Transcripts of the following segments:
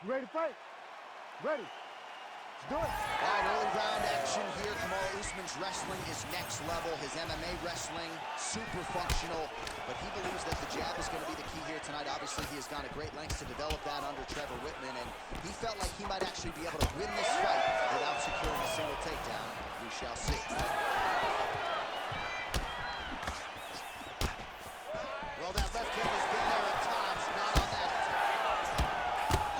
You ready to fight? Ready. Let's do it. All right, early round action here. Kamaru Usman's wrestling is next level. His MMA wrestling, super functional. But he believes that the jab is going to be the key here tonight. Obviously, he has gone to great lengths to develop that under Trevor Wittman. And he felt like he might actually be able to win this fight without securing a single takedown. We shall see. Well, that left hand has been there at times, not on that.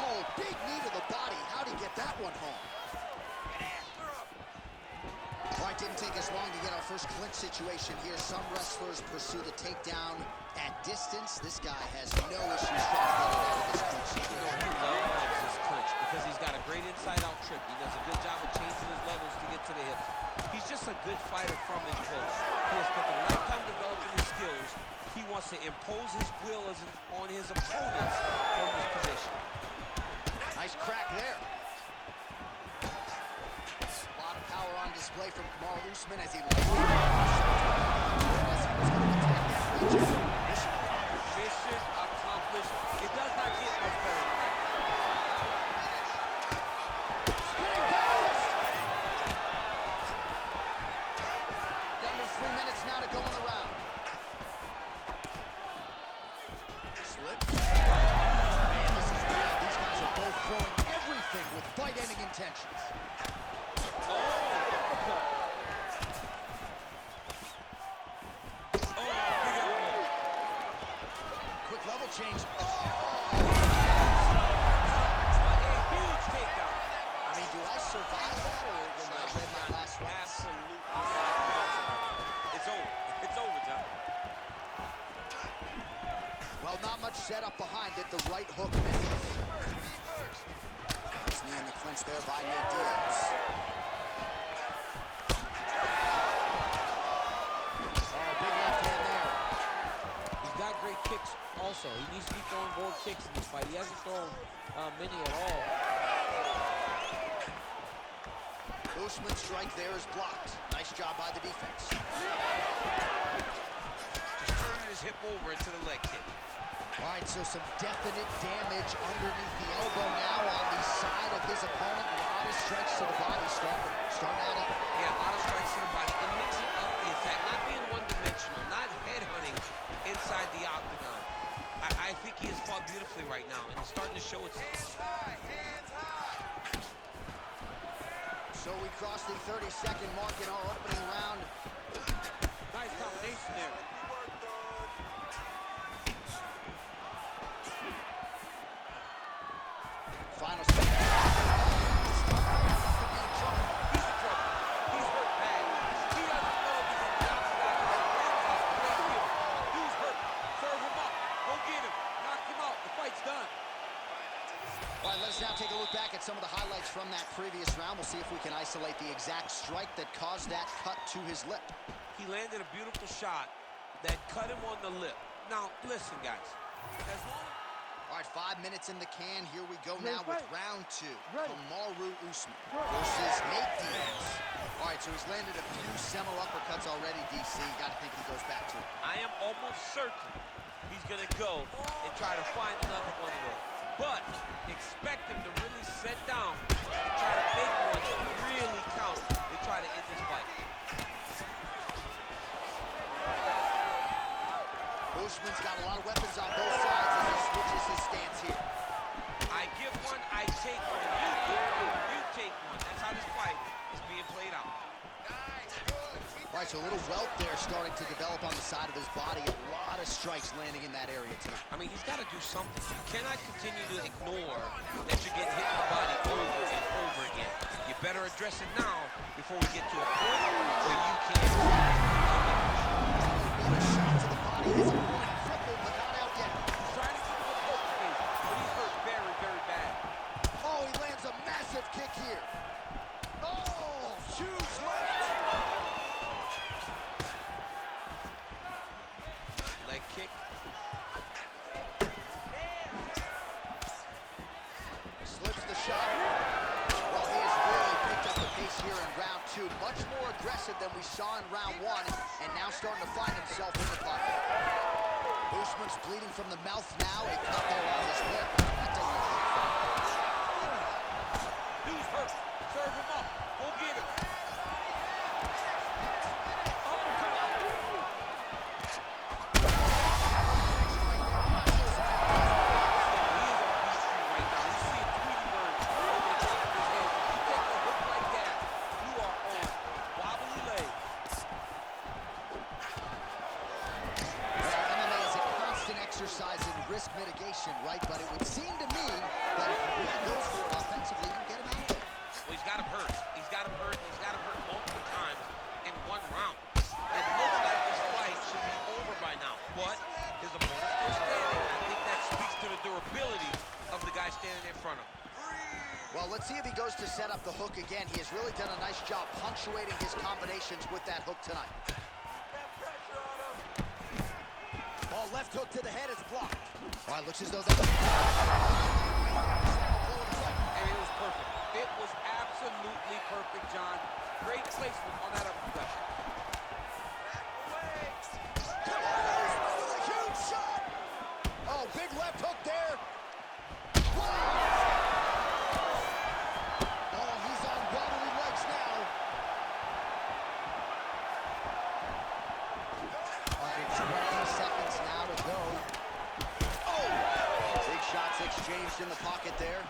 Oh, big knee to the body. How'd he get that one home? All right, didn't take us long to get our first clinch situation here. Some wrestlers pursue the takedown at distance. This guy has no issues trying to get it out of this clinch situation. He loves this clinch because he's got a great inside-out trip. He does a good job of changing his levels to get to the hips. He's just a good fighter from in close. He has spent a lifetime developing his skills. He wants to impose his will on his opponents from this position. Nice crack there. A lot of power on display from Kamaru Usman as he Mission accomplished. It does not get much better than that. Down to 3 minutes now to go in the round. Slips. Man, this is bad. These guys are both throwing everything with fight-ending intentions. Quick level change. A huge takedown. I mean, do I survive that or will I live my last one? Absolutely. It's over. It's over, John. Well, not much setup behind it. The right hook misses. Nice knee in the clinch there by Nate Diaz. Oh, big left hand there. He's got great kicks also. He needs to be throwing more kicks in this fight. He hasn't thrown many at all. Usman's strike there is blocked. Nice job by the defense. Just turning his hip over into the leg kick. All right, so some definite damage underneath the elbow now on the side of his opponent. A lot of strikes to the body starting out up. Yeah, a lot of strikes to the body. And mixing up the attack, not being one-dimensional, not headhunting inside the octagon. I think he has fought beautifully right now, and it's starting to show itself. So we cross the 30-second mark in our opening round. Nice combination there. Final second. He's in trouble. He's hurt bad. He doesn't know if he's in the octagon. He's hurt. Serve him up. Go get him. Knock him out. The fight's done. All right, let us now take a look back at some of the highlights from that previous round. We'll see if we can isolate the exact strike that caused that cut to his lip. He landed a beautiful shot that cut him on the lip. Now, listen, guys. As long All right, 5 minutes in the can. Here we go now with round 2. Ready. Kamaru Usman versus Nate Diaz. All right, so he's landed a few seminal uppercuts already, DC. Got to think he goes back to it. I am almost certain he's going to go and try to find another one of those. But expect him to really set down and try to make one really count and try to end this fight. Usman's got a lot of weapons on both sides as he switches his stance here. I give one, I take one. You give one, you take one. That's how this fight is being played out. All right, so a little welt there starting to develop on the side of his body. A lot of strikes landing in that area tonight. I mean, he's got to do something. You cannot continue to ignore that you're getting hit in the body over and over again. You better address it now before we get to a point where you can't. Another shot to the body. His opponent crippled, but not out yet. He's trying to keep him up to face, but he's hurt very, very bad. Oh, he lands a massive kick here. Oh, huge left. Leg kick. Slips the shot. Well, he has really picked up the pace here in round 2. Much more aggressive than we saw in round 1, and now starting to find himself in the fight. Usman's bleeding from the mouth now. A cut there on his lip. That doesn't Serve him up. Go get him. Uppercut. He is on beat street right now. You see a Tweety Bird over the top of his head. You take a hook like that, you are on wobbly legs. MMA is a constant exercise in risk mitigation, right? But it would seem to me that if he really goes for it offensively, you can get him out there. Well, he's got him hurt. He's got him hurt. He's got him hurt multiple times in one round. It looks like this fight should be over by now, but his opponent's still standing. I think that speaks to the durability of the guy standing in front of him. Well, let's see if he goes to set up the hook again. He has really done a nice job punctuating his combinations with that hook tonight. Ball left hook to the head is blocked. All right, looks as though that... And it was perfect. It was absolutely perfect, John. Great placement on that uppercut. With a huge shot. Oh, big left hook there. Oh, he's on wobbly legs now. All right, 20 seconds now to go. Oh, big shots exchanged in the pocket there.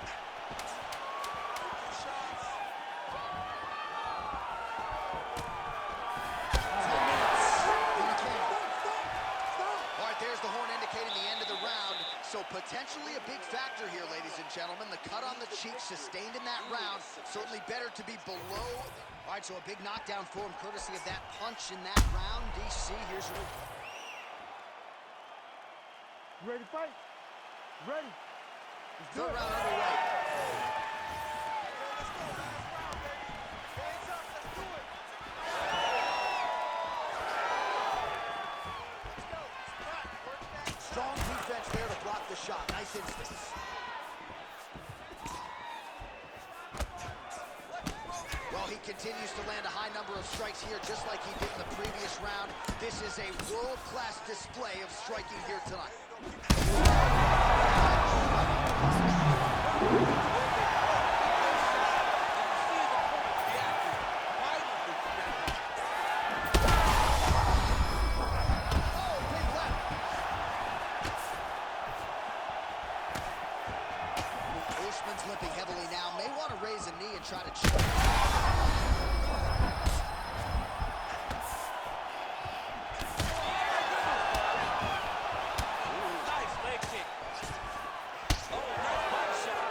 So potentially a big factor here, ladies and gentlemen. The cut on the cheek sustained in that round. Certainly better to be below. All right, so a big knockdown for him, courtesy of that punch in that round. DC, here's your... You ready to fight? Ready. Let's do Third it. round underway. Strong defense there to block the shot. Nice instincts. Well, he continues to land a high number of strikes here, just like he did in the previous round. This is a world-class display of striking here tonight. Usman's limping heavily now. May want to raise a knee and try to choke. Nice leg kick. Oh, nice body shot.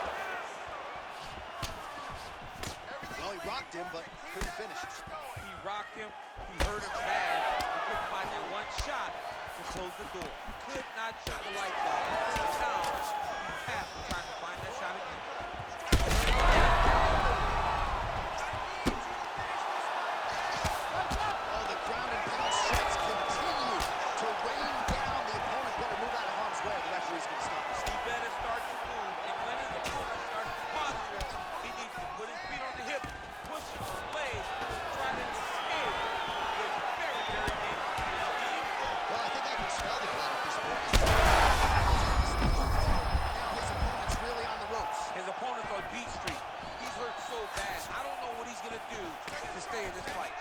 Well, he rocked him, but couldn't finish. He rocked him. He hurt him bad. He couldn't find that one shot to close the door. Could not shut the lights off. Now, he has to try to find that shot again. Oh, the ground and pound strikes continue to rain down. The opponent better move out of harm's way. The referee's going to stop this. He better start to move. And when his opponent starts to posture, he needs to put his feet on the hip, push his legs, try to escape. It's very, very dangerous. Well, I think I can smell the blood at this point. Now his opponent's really on the ropes. His opponent's on beat street. He's hurt so bad. I don't know what he's going to do to stay in this fight.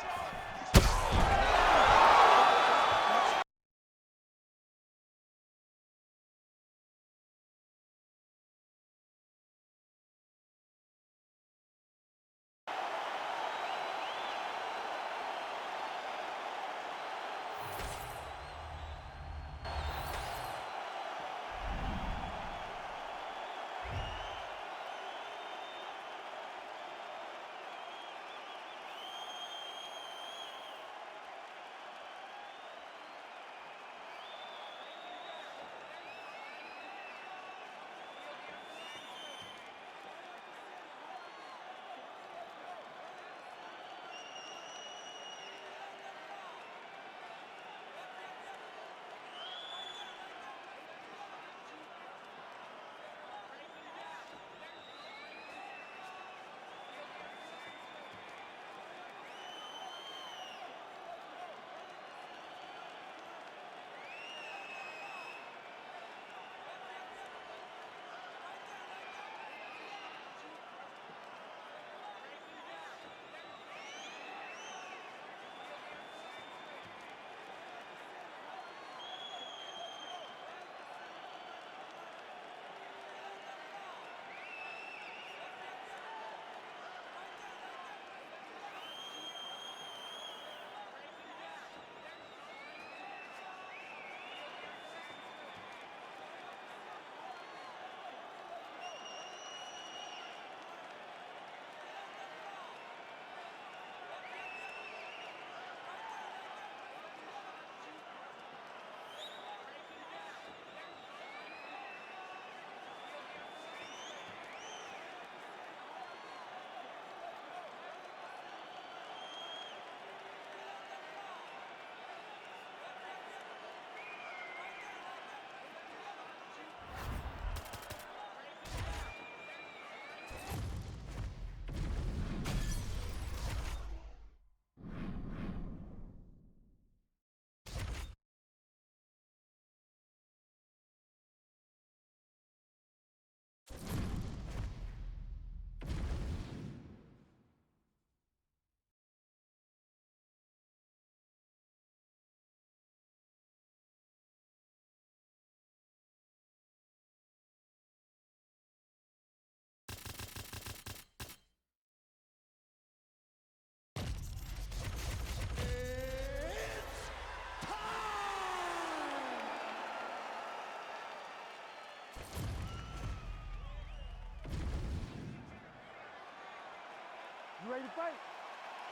ready to fight?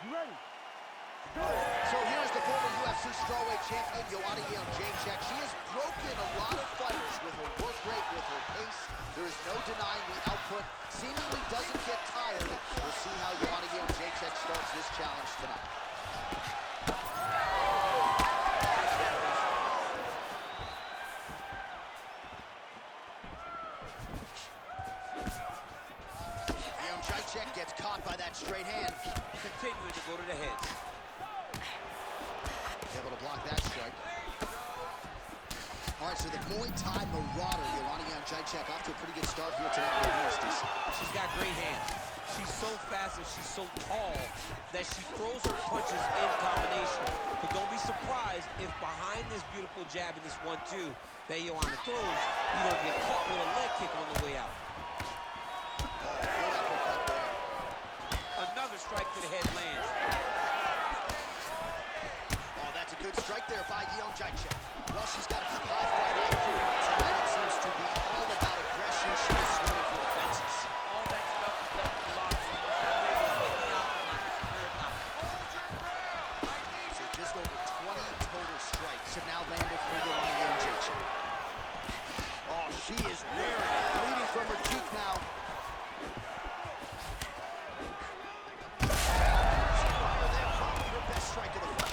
You ready? So here's the former UFC strawweight champion, Joanna Jędrzejczyk. She has broken a lot of fighters with her work rate, with her pace. There is no denying the output. Seemingly doesn't get tired. We'll see how Joanna Jędrzejczyk starts this challenge tonight. Jędrzejczyk gets caught by that straight hand. Continuing to go to the head. Able to block that strike. All right, so the Muay Thai marauder, Joanna Jędrzejczyk, off to a pretty good start here tonight. She's got great hands. She's so fast and she's so tall that she throws her punches in combination. But don't be surprised if behind this beautiful jab and this 1-2 that Joanna throws, you don't get caught with a leg kick on the way out. Another strike to the head lands. Good strike there by Jędrzejczyk. Well, she's got a high fight IQ. Tonight it seems to be all about aggression. She is swimming for the fences. All that stuff is left to boxing. So just over 20 total strikes have now landed for Joanna Jędrzejczyk. Oh, she is wearing it, bleeding from her cheek now. Her best strike of the fight.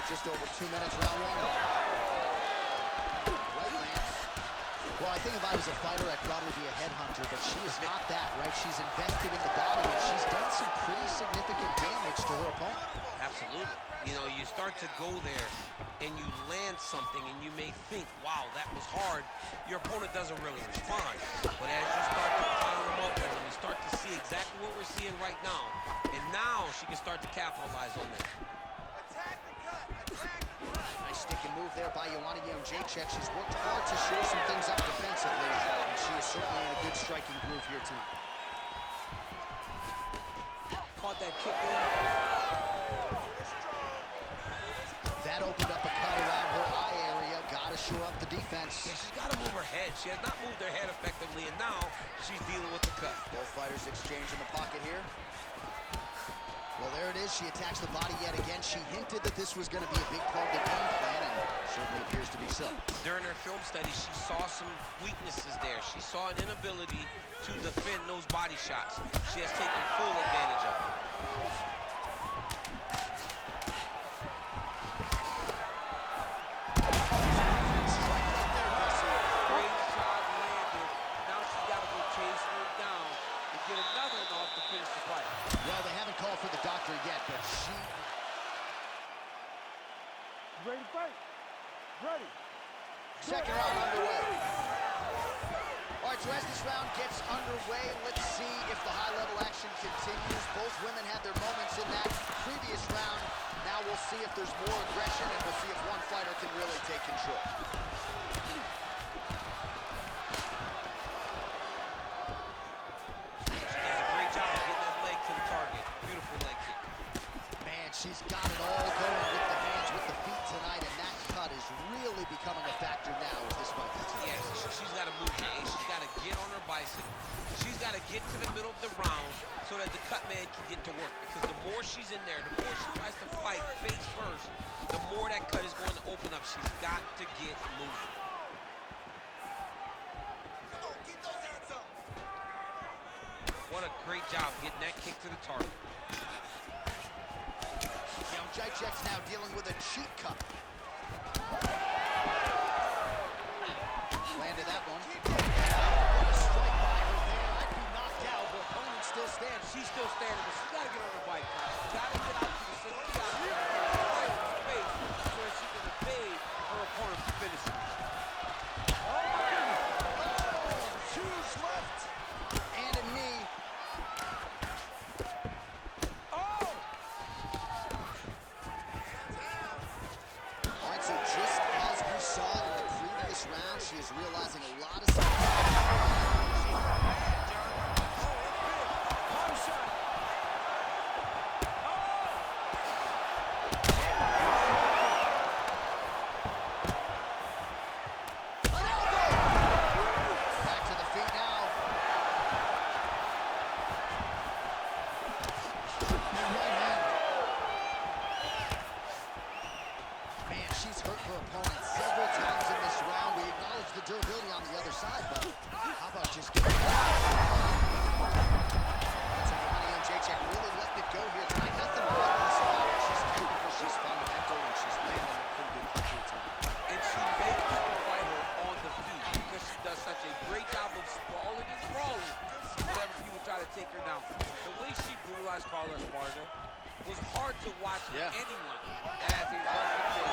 Just over 2 minutes, round one. Right lands. Well, I think if I was a fighter, I'd probably be a headhunter, but she is not that, right? She's invested in the body, and she's done some pretty significant damage to her opponent. Absolutely. You know, you start to go there, and you land something, and you may think, wow, that was hard. Your opponent doesn't really respond. But as you start to pile them up, and you start to see exactly what we're seeing right now, and now she can start to capitalize on that. Nice stick and move there by Joanna Jędrzejczyk. She's worked hard to shore some things up defensively, and she is certainly in a good striking groove here tonight. Caught that kick in. That opened up a cut around her eye area. Got to shore up the defense. Yeah, she's got to move her head. She has not moved her head effectively, and now she's dealing with the cut. Both fighters exchange in the pocket here. Well, there it is. She attacks the body yet again. She hinted that this was going to be a big part of the game plan, and certainly appears to be so. During her film study, she saw some weaknesses there. She saw an inability to defend those body shots. She has taken full advantage of it. Great shot landed. Now she's got to go chase her down and get another one off to finish the fight. Well, they haven't called for the doctor yet, but she... You ready to fight? Ready. Second round underway. All right, so as this round gets underway, let's see if the high-level action continues. Both women had their moments in that previous round. Now we'll see if there's more aggression, and we'll see if one fighter can really take control. She's got it all going with the hands, with the feet tonight, and that cut is really becoming a factor now as this fight continues. Yes, she's got to move the ace. She's got to get on her bicycle. She's got to get to the middle of the round so that the cut man can get to work. Because the more she's in there, the more she tries to fight face first, the more that cut is going to open up. She's got to get moving. What a great job getting that kick to the target. Jędrzejczyk's now dealing with a cheek cut. Landed that one. What a strike by her there. I'd be knocked out. Her opponent still stands. She's still standing, but she's got to get on her bike. She's got to get out to the center. She's got to get right in the face so that she can evade her opponent to finish her. Huge left. And a knee. She is realizing a lot of stuff. outside, but how about just getting it? That's Joanna Jędrzejczyk really letting it go here tonight. Nothing but this fight. She's technical, she's fundamental, and she's landing a pretty good punch tonight. And she makes people fight her on the feet because she does such a great job of sprawling and crawling whenever people try to take her down. The way she brutalized Carla Esparza was hard to watch for anyone as a Russian.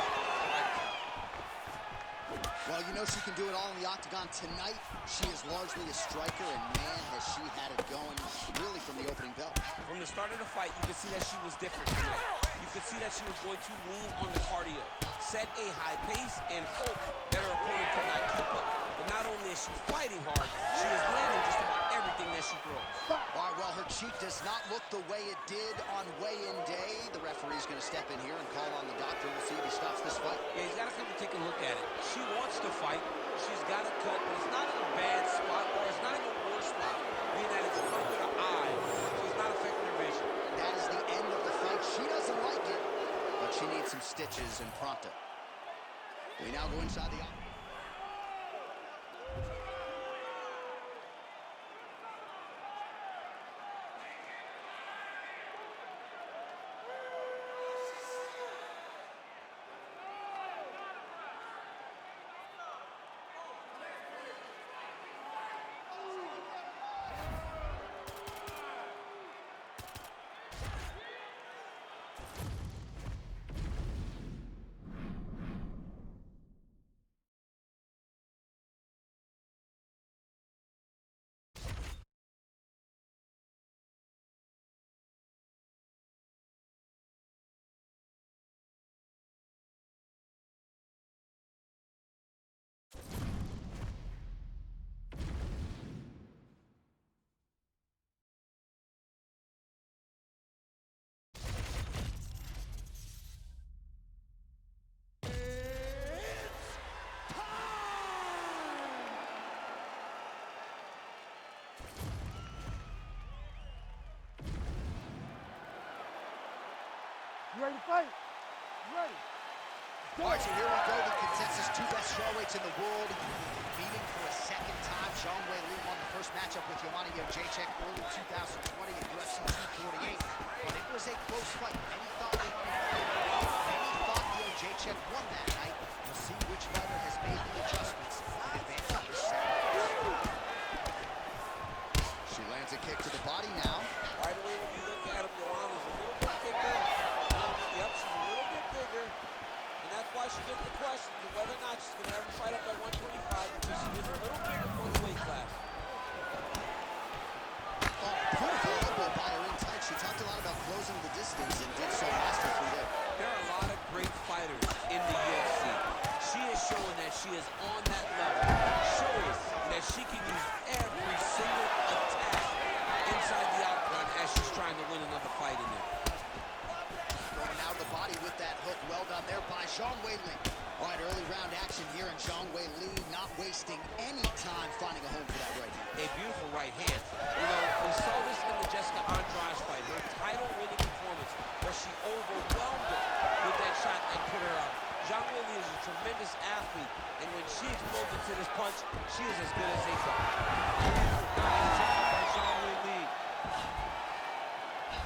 Well, you know she can do it all in the octagon. Tonight, she is largely a striker, and man, has she had it going really from the opening bell. From the start of the fight, you could see that she was different tonight. You could see that she was going to lean on the cardio, set a high pace, and hope that her opponent could not keep up. But not only is she fighting hard, she is landing just about everything that she throws. All right, well, her cheek does not look the way it did on weigh-in day. The referee's going to step in here and call on the doctor. We'll see if he stops this fight. Yeah, he's got to come and take a look at it. She wants to fight. She's got a cut, but it's not in a bad spot, or it's not in a worse spot, meaning that it's under the eye, so it's not affecting her vision. That is the end of the fight. She doesn't like it, but she needs some stitches and pronto. We now go inside the octagon. You ready to fight? You ready? All right, so here we go. The consensus two best strawweights in the world meeting for a second time. Zhang Weili won the first matchup with Joanna Jędrzejczyk early 2020 at UFC 248. But it was a close fight. Many thought Jędrzejczyk won that night. We'll see which fighter has made the adjustments in advance of this second. She lands a kick to the body now. Right away when you look at him, Joanna's a little bit bigger. Yep, she's a little bit bigger. And that's why she gets the question of whether or not she's going to ever fight up at 125 because she is a little bigger for the weight class. Oh, beautiful elbow by her in tight. She talked a lot about closing the distance and did so masterfully there. There are a lot of great fighters in the UFC. She is showing that she is on that level, showing that she can use every single attack inside the octagon as she's trying to win another fight in there. Going out of the body with that hook. Well done there by Zhang Weili. All right, early round action here, and Zhang Weili not wasting any time finding a home for that right hand. A beautiful right hand. You know, we saw this in the Jessica Andrade fight, her title-winning performance, where she overwhelmed her with that shot and put her out. Zhang Weili is a tremendous athlete, and when she explodes into this punch, she is as good as they come. Zhang Weili.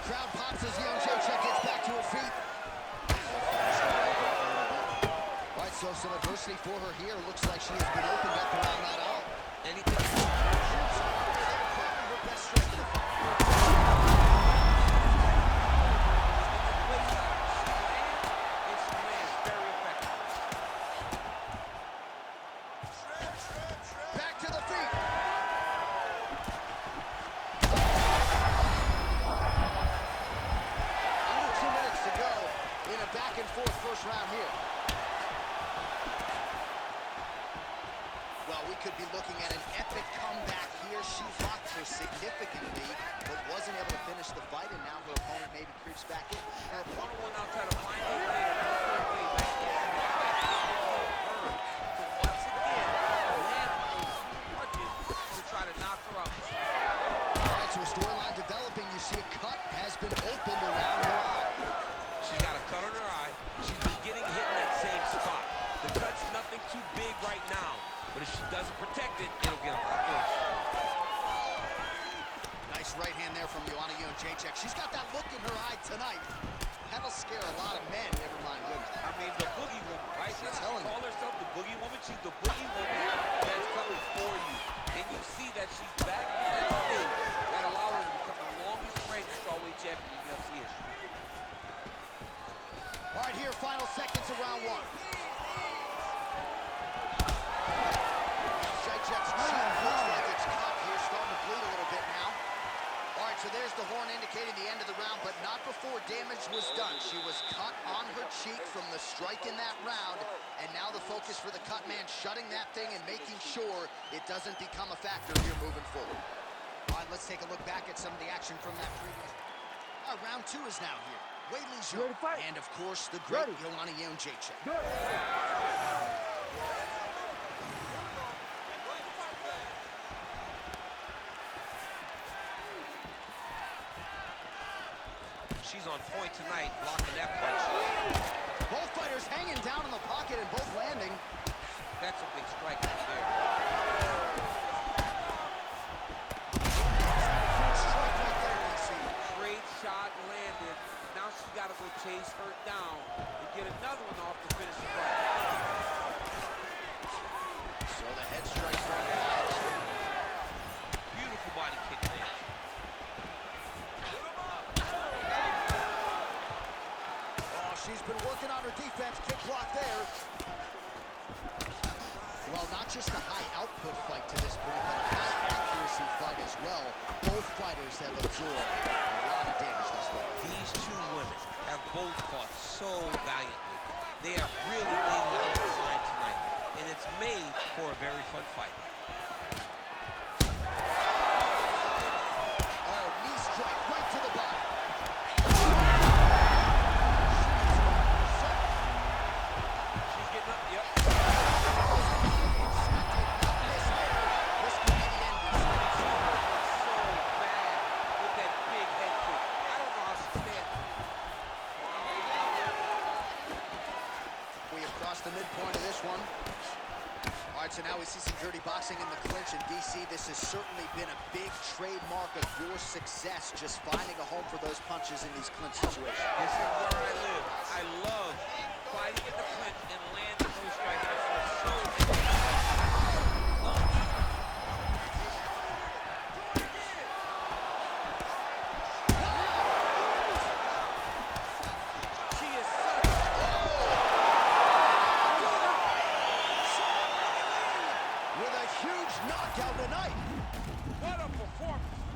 Crowd pops as Jędrzejczyk gets back to her feet. All right, so some adversity for her here. Looks like she has been opened up around that all. Anything. Her best strike of the fight. Back to the feet. Under 2 minutes to go in a back-and-forth first round here. Well, we could be looking at an epic comeback here. She rocked her significantly, but wasn't able to finish the fight, and now her opponent maybe creeps back in. Her opponent will now try to find a way to work her way back in. To once again land those punches to try to knock her out. All right, so a storyline developing. You see a cut has been opened around her eye. She's got a cut on her eye. She's been getting hit in that same spot. The cut's nothing too big right now, but if she doesn't protect it, it'll get a lot worse. Nice right hand there from Joanna Jędrzejczyk. She's got that look in her eye tonight. That'll scare a lot of men, never mind women. I mean, the boogie woman, right? She telling call herself the boogie woman. She's the boogie woman that's coming for you. And you see that she's back on that stage that allowed her to become the longest reigning strawweight champion in UFC history. All right, here, final seconds of round one. Jędrzejczyk's cheek looks like it's cut here, starting to bleed a little bit now. All right, so there's the horn indicating the end of the round, but not before damage was done. She was cut on her cheek from the strike in that round, and now the focus for the cut man, shutting that thing and making sure it doesn't become a factor here moving forward. All right, let's take a look back at some of the action from that previous. All right, round two is now here. Weili Zhang, Ready to fight? and of course, the great Ready. Joanna Jędrzejczyk. Good. She's on point tonight, blocking that punch. Both fighters hanging down in the pocket and both landing. That's a big strike right there. Strike right there, DC. Great shot landed. Now she's got to go chase her down and get another one off to finish the fight. So the head strikes right now. Beautiful body kick there. Oh, she's been working on her defense. Kick block there. Well, not just a high output fight to this point, but a high accuracy fight as well. Both fighters have absorbed a lot of damage this far. These two women have both fought so valiantly. They have really laid it on the line tonight, and it's made for a very fun fight. Oh, knee strike right to the body. She's getting up, yep. This could be the end. So bad with that big head kick. I don't know how she stands. We have crossed the midpoint of this one. All right, so now we see some dirty boxing in the clinch. And DC, this has certainly been a big trademark of your success, just finding a home for those punches in these clinch situations. This is where I live. I love fighting in the clinch and landing those strikes. I feel so She is such With a huge knockout tonight. what a performance.